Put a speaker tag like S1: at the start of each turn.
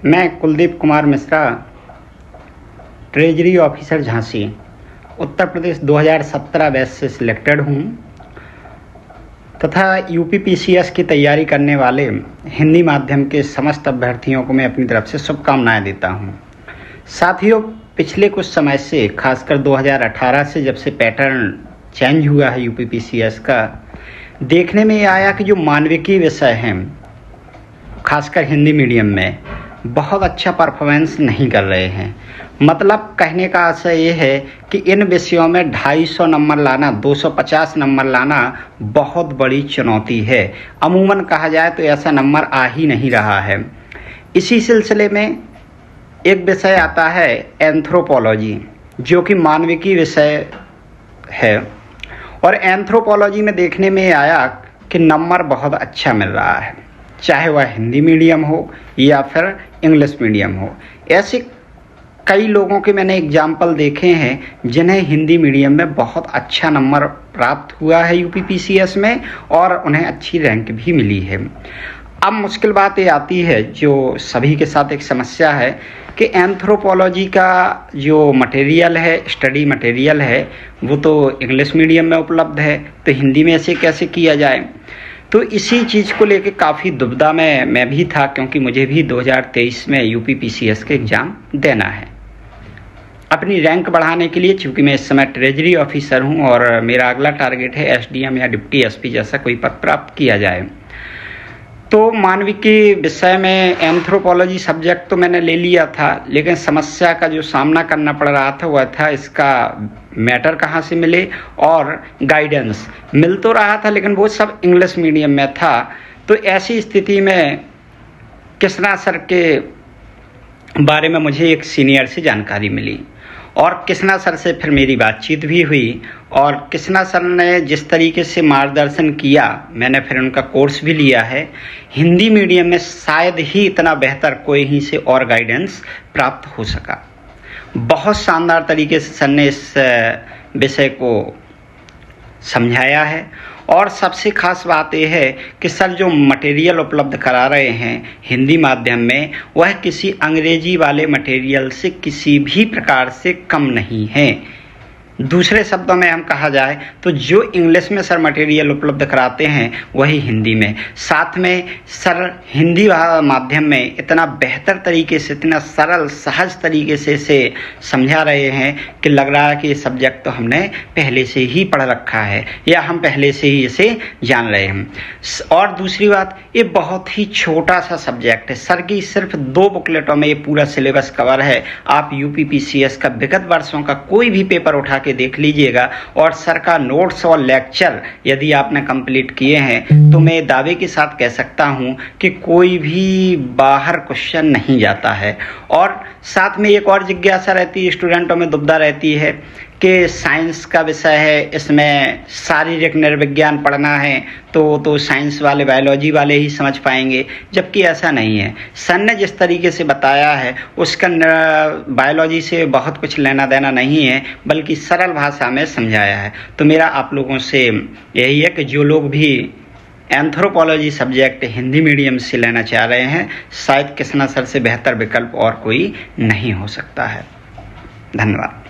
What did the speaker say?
S1: मैं Kuldeep Kumar Mishra, treasury officer Jhansi, Uttar Pradesh 2017 batch से selected हूँ तथा यूपीपीसीएस की तैयारी करने वाले हिंदी माध्यम के समस्त अभ्यर्थियों को मैं अपनी तरफ से शुभकामनाएं देता हूँ। साथियों, पिछले कुछ समय से, खासकर 2018 से जब से पैटर्न चेंज हुआ है यूपीपीसीएस का, देखने में आया कि जो मानविकी विषय हैं, खासकर हिंदी मीडियम में, बहुत अच्छा परफॉर्मेंस नहीं कर रहे हैं। मतलब कहने का आशय ये है कि इन विषयों में 250 नंबर लाना, 250 नंबर लाना बहुत बड़ी चुनौती है। अमूमन कहा जाए तो ऐसा नंबर आ ही नहीं रहा है। इसी सिलसिले में एक विषय आता है एंथ्रोपोलॉजी, जो कि मानविकी विषय है, और एंथ्रोपोलॉजी में देखने में आया कि नंबर बहुत अच्छा मिल रहा है, चाहे वह हिंदी मीडियम हो या फिर इंग्लिश मीडियम हो। ऐसे कई लोगों के मैंने एग्जाम्पल देखे हैं जिन्हें हिंदी मीडियम में बहुत अच्छा नंबर प्राप्त हुआ है यूपीपीसीएस में, और उन्हें अच्छी रैंक भी मिली है। अब मुश्किल बात ये आती है, जो सभी के साथ एक समस्या है, कि एंथ्रोपोलॉजी का जो मटेरियल है, स्टडी मटेरियल है, वो तो इंग्लिश मीडियम में उपलब्ध है, तो हिंदी में ऐसे कैसे किया जाए। तो इसी चीज़ को लेके काफ़ी दुविधा में मैं भी था, क्योंकि मुझे भी 2023 में यूपीपीसीएस के एग्ज़ाम देना है। अपनी रैंक बढ़ाने के लिए, चूँकि मैं इस समय ट्रेजरी ऑफिसर हूँ और मेरा अगला टारगेट है एसडीएम या डिप्टी एसपी जैसा कोई पद प्राप्त किया जाए, तो मानविकी विषय में एंथ्रोपोलॉजी सब्जेक्ट तो मैंने ले लिया था, लेकिन समस्या का जो सामना करना पड़ रहा था वह था इसका मैटर कहाँ से मिले, और गाइडेंस मिल तो रहा था लेकिन वो सब इंग्लिश मीडियम में था। तो ऐसी स्थिति में कृष्णा सर के बारे में मुझे एक सीनियर से जानकारी मिली, और कृष्णा सर से फिर मेरी बातचीत भी हुई, और कृष्णा सर ने जिस तरीके से मार्गदर्शन किया, मैंने फिर उनका कोर्स भी लिया है। हिंदी मीडियम में शायद ही इतना बेहतर कोई ही से और गाइडेंस प्राप्त हो सका। बहुत शानदार तरीके से सर ने इस विषय को समझाया है, और सबसे खास बात यह है कि सर जो मटेरियल उपलब्ध करा रहे हैं हिंदी माध्यम में, वह किसी अंग्रेजी वाले मटेरियल से किसी भी प्रकार से कम नहीं है। दूसरे शब्दों में हम कहा जाए तो जो इंग्लिश में सर मटेरियल उपलब्ध कराते हैं वही हिंदी में, साथ में सर हिंदी माध्यम में इतना बेहतर तरीके से, इतना सरल सहज तरीके से इसे समझा रहे हैं कि लग रहा है कि ये सब्जेक्ट तो हमने पहले से ही पढ़ रखा है या हम पहले से ही इसे जान रहे हैं। और दूसरी बात, ये बहुत ही छोटा सा सब्जेक्ट है। सर की सिर्फ 2 बुकलेटों में ये पूरा सिलेबस कवर है। आप यूपीपीसीएस का विगत वर्षों का कोई भी पेपर उठा के देख लीजिएगा, और सर का नोट्स और लेक्चर यदि आपने कंप्लीट किए हैं तो मैं दावे के साथ कह सकता हूं कि कोई भी बाहर क्वेश्चन नहीं जाता है। और साथ में एक और जिज्ञासा रहती है, स्टूडेंटों में दुविधा रहती है कि साइंस का विषय है, इसमें शारीरिक निर्विज्ञान पढ़ना है तो साइंस वाले, बायोलॉजी वाले ही समझ पाएंगे, जबकि ऐसा नहीं है। सर ने जिस तरीके से बताया है उसका बायोलॉजी से बहुत कुछ लेना देना नहीं है, बल्कि सरल भाषा में समझाया है। तो मेरा आप लोगों से यही है कि जो लोग भी एंथ्रोपोलॉजी सब्जेक्ट हिंदी मीडियम से लेना चाह रहे हैं, शायद कृष्णा सर से बेहतर विकल्प और कोई नहीं हो सकता है। धन्यवाद।